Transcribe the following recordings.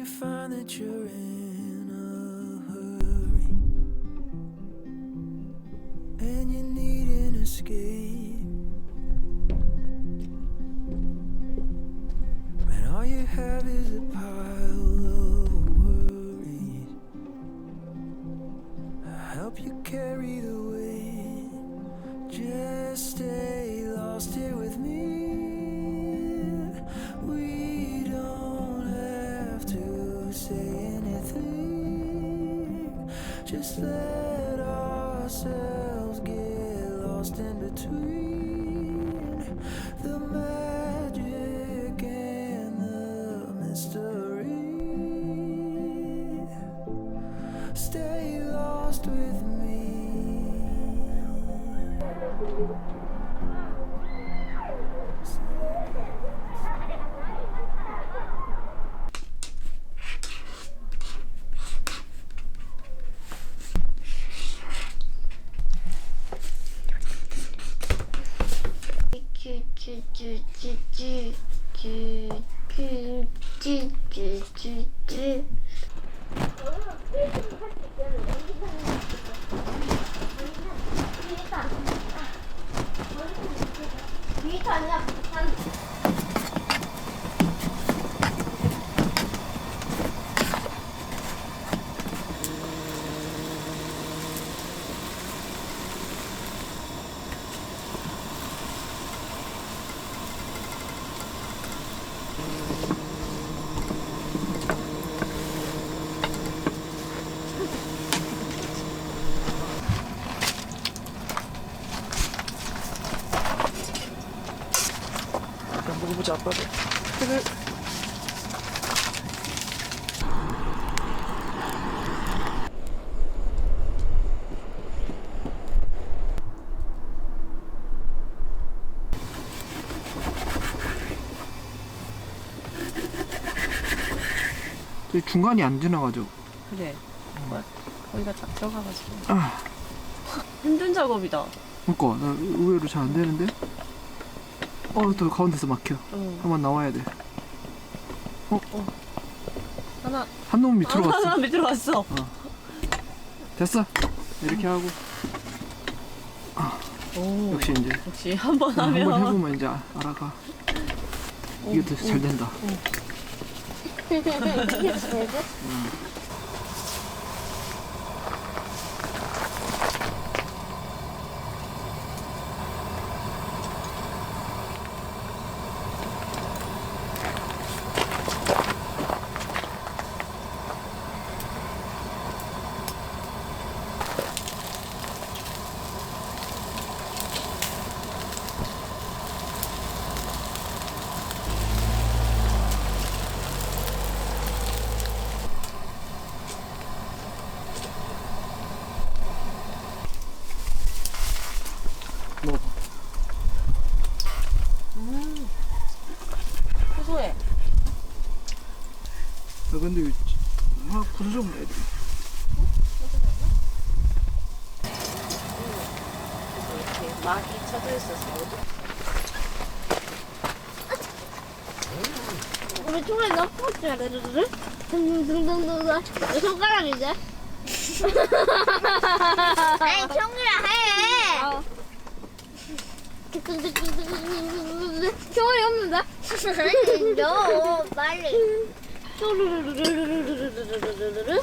you find that you're in a hurry and you need an escape, when all you have is a pile of worries, I'll help you carry the weight. Just stay lost here with me. We don't have to say anything. Just let ourselves get lost in between the magic and the mystery. Stay lost with me. 먹어보자, 아빠도. 그래. 저기 중간이 안 지나가죠? 그래. 거기가 딱 들어가가지고. 아. 힘든 작업이다. 그니까 나 의외로 잘 안 되는데. 또 가운데서 막혀. 한번 나와야 돼. 하나. 한 놈 밑으로 갔어. 하나 밑으로 갔어. 됐어. 이렇게 하고. 오. 역시 이제. 역시 한 번 하면. 한번 해보면 이제 알아가. 이게 더 잘 된다. 이게 잘 돼? 먹어봐. 고소해. 근데 구수 좀 내야 돼. 이렇게 막이 쳐져 있어서. 우리 총알 넣고 짜르르르 등등등등 손가락이지? 아니 총이랑 해. 총알이 없는데? 너 빨리. 쪼르르르르르르르르르르.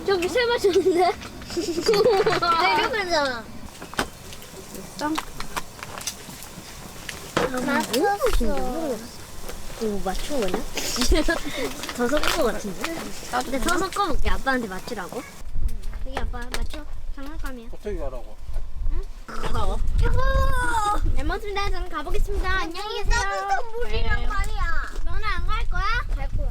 저기 세 맞췄는데? 이렇게 하잖아. 짱. 맞췄어. 오, 맞춘 거냐? 더 섞은 거 같은데? 근데 더 섞어볼게. 아빠한테 맞추라고. 여기 아빠 맞춰. 장난감이야. 갑자기 가라고. 고마워. 잘 먹습니다. 저는 가보겠습니다. 안녕히 계세요. 따뜻한 물이란 말이야. 너는 안 갈 거야? 갈 거야.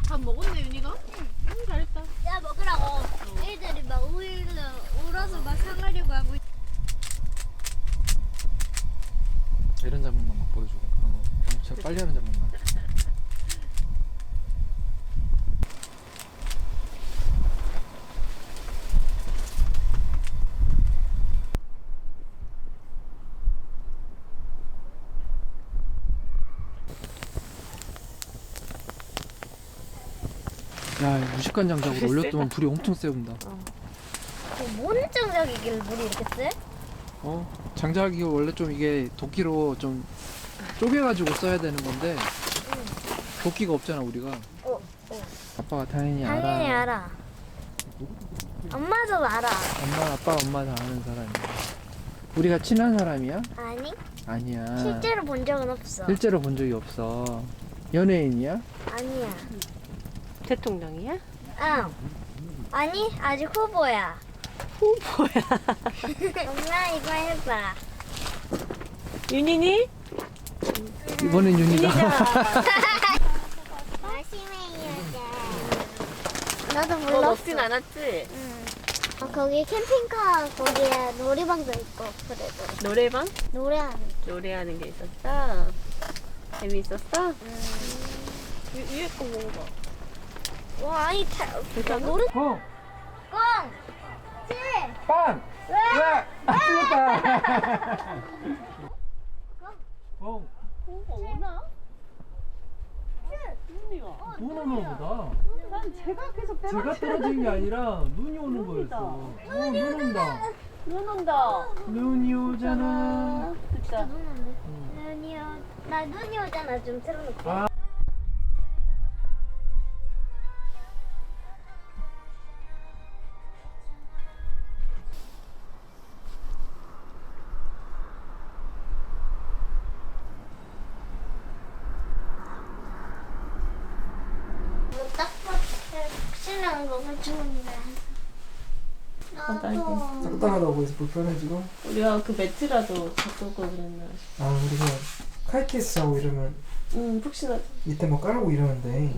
밥 먹었네, 윤희가? 응, 잘했다. 야, 먹으라고. 애들이 막 울어서 막 상하려고 하고 있어. 이런 장면만 막 보여주고 그런 거. 진짜 빨리 하는 장면만. 야, 무식한 장작으로 올렸더만 불이 엄청 세운다. 뭔 장작이길래 물이 이렇게 세? 장작이 원래 좀 이게 도끼로 좀 쪼개가지고 써야 되는 건데 도끼가 없잖아 우리가. 아빠가 당연히 알아. 당연히 알아. 엄마도 알아. 아빠 엄마 다 아는 사람이야. 우리가 친한 사람이야? 아니? 아니야. 실제로 본 적은 없어. 실제로 본 적이 없어. 연예인이야? 아니야. 대통령이야? 응. 아니, 아직 후보야. 엄마 이거 해봐. 윤인이? 이번엔 윤이다. 마시멜로다. 나도 너 몰랐어. 먹진 않았지? 거기 캠핑카 거기에 놀이방도 있고 그래도 노래방? 노래하는. 노래하는 게 있었어? 재미있었어? 위에 거 먹어봐. 와, 아니 노래. 콩! 꽁. 치. 빵! 왜? 아, 틀렸다. 콩. 오나? 눈 오나 보다. 난 제가 계속 제가 떨어진 게 아니라 눈이 오는 거였어. 눈 온다. 눈 온다. 눈이 오잖아. 진짜. 나 눈이 오잖아. 좀 틀어놓고. 아. 딱 혹시나 먹을 좋은데. 나도. 딱딱하다고 해서 불편해지고. 우리가 그 매트라도 갖고 올 걸 그랬나. 아, 우리가 카이키스 하고 이러면 푹신하지. 밑에 뭐 깔고 이러는데.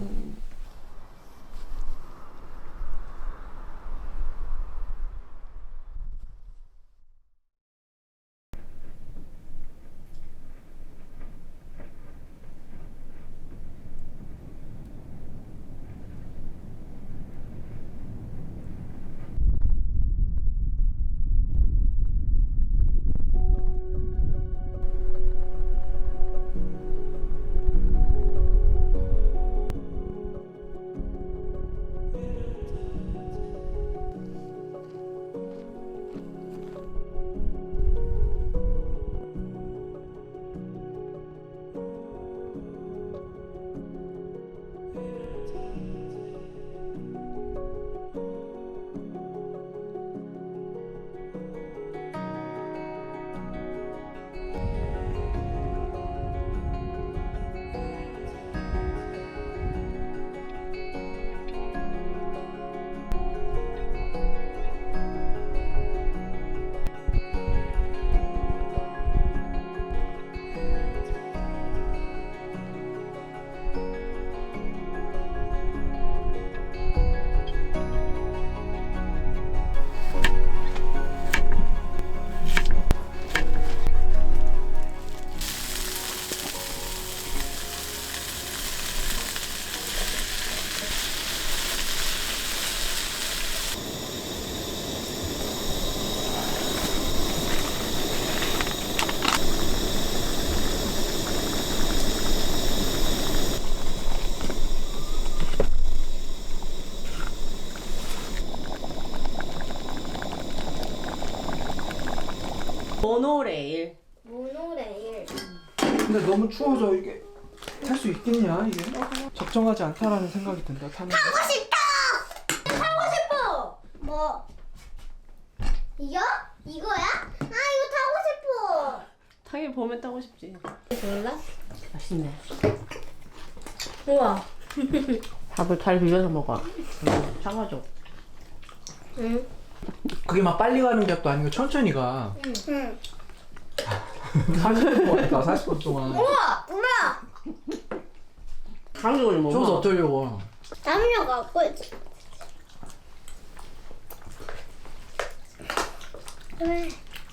모노레일. 모노레일. 근데 너무 추워서 이게 탈 수 있겠냐 이게? 적정하지 않다라는 생각이 든다 타는 거. 타고 싶어. 뭐? 이거? 이거야? 아, 이거 타고 싶어. 당연히 봄에 타고 싶지. 몰라? 맛있네. 우와. 밥을 잘 비벼서 먹어. 작아져. 응. 그게 막 빨리 가는 게 또 아니고 천천히 가. 응. 40분 동안 했다 40분 동안. 우와, 우와. 강력을 먹어. 추워서 어쩌려고. 담요 갖고 있지. 왜?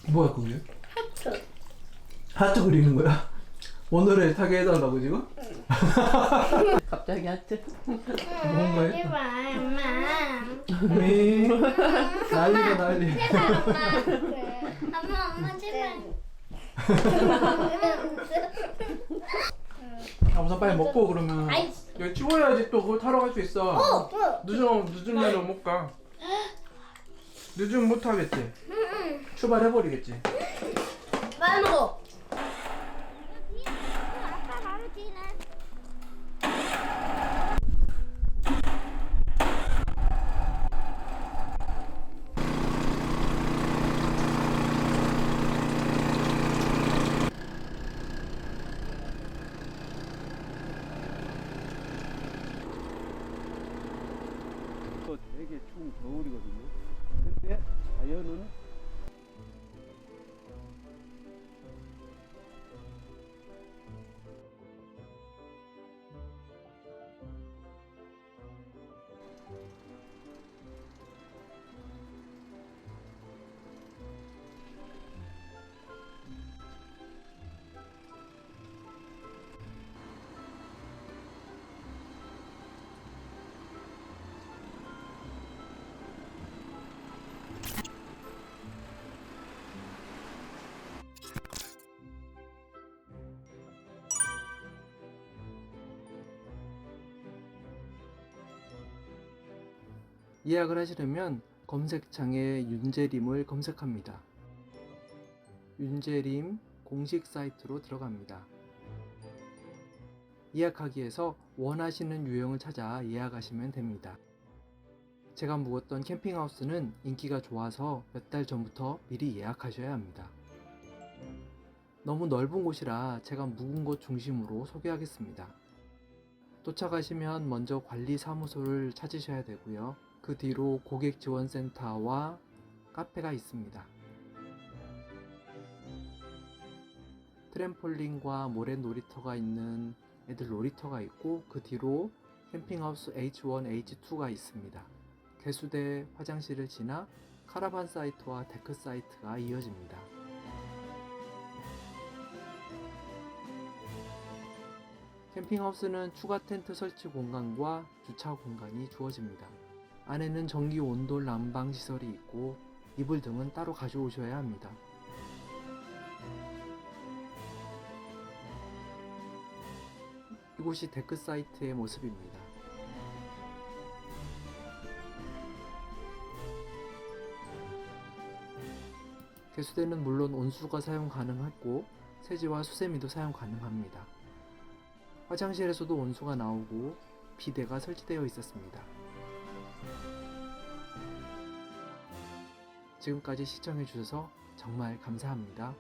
뭐야 그게? 하트. 하트 그리는 거야? 오늘을 타게 해달라고 지금? 갑자기 하트. 뭔가 했다. 제발, 엄마. 미 난리다 난리. 제발, 엄마. 그래. 엄마, 제발. 우선 빨리 먹고 그러면 아이. 여기 치워야지 또 그거 타러 갈 수 있어. 늦으면 못 가. 늦으면 못 하겠지. 출발해버리겠지. 빨리 먹어. 아빠 바로 뒤네. 또 되게 추운 겨울이거든요. 근데 자연은 예약을 하시려면 검색창에 윤재림을 검색합니다. 윤재림 공식 사이트로 들어갑니다. 예약하기에서 원하시는 유형을 찾아 예약하시면 됩니다. 제가 묵었던 캠핑하우스는 인기가 좋아서 몇 달 전부터 미리 예약하셔야 합니다. 너무 넓은 곳이라 제가 묵은 곳 중심으로 소개하겠습니다. 도착하시면 먼저 관리사무소를 찾으셔야 되고요. 그 뒤로 고객지원센터와 카페가 있습니다. 트램폴린과 모래 놀이터가 있는 애들 놀이터가 있고 그 뒤로 캠핑하우스 H1, H2가 있습니다. 개수대 화장실을 지나 카라반 사이트와 데크 사이트가 이어집니다. 캠핑하우스는 추가 텐트 설치 공간과 주차 공간이 주어집니다. 안에는 전기 온돌 난방 시설이 있고 이불 등은 따로 가져오셔야 합니다. 이곳이 데크 사이트의 모습입니다. 개수대는 물론 온수가 사용 가능했고 세제와 수세미도 사용 가능합니다. 화장실에서도 온수가 나오고 비데가 설치되어 있었습니다. 지금까지 시청해주셔서 정말 감사합니다.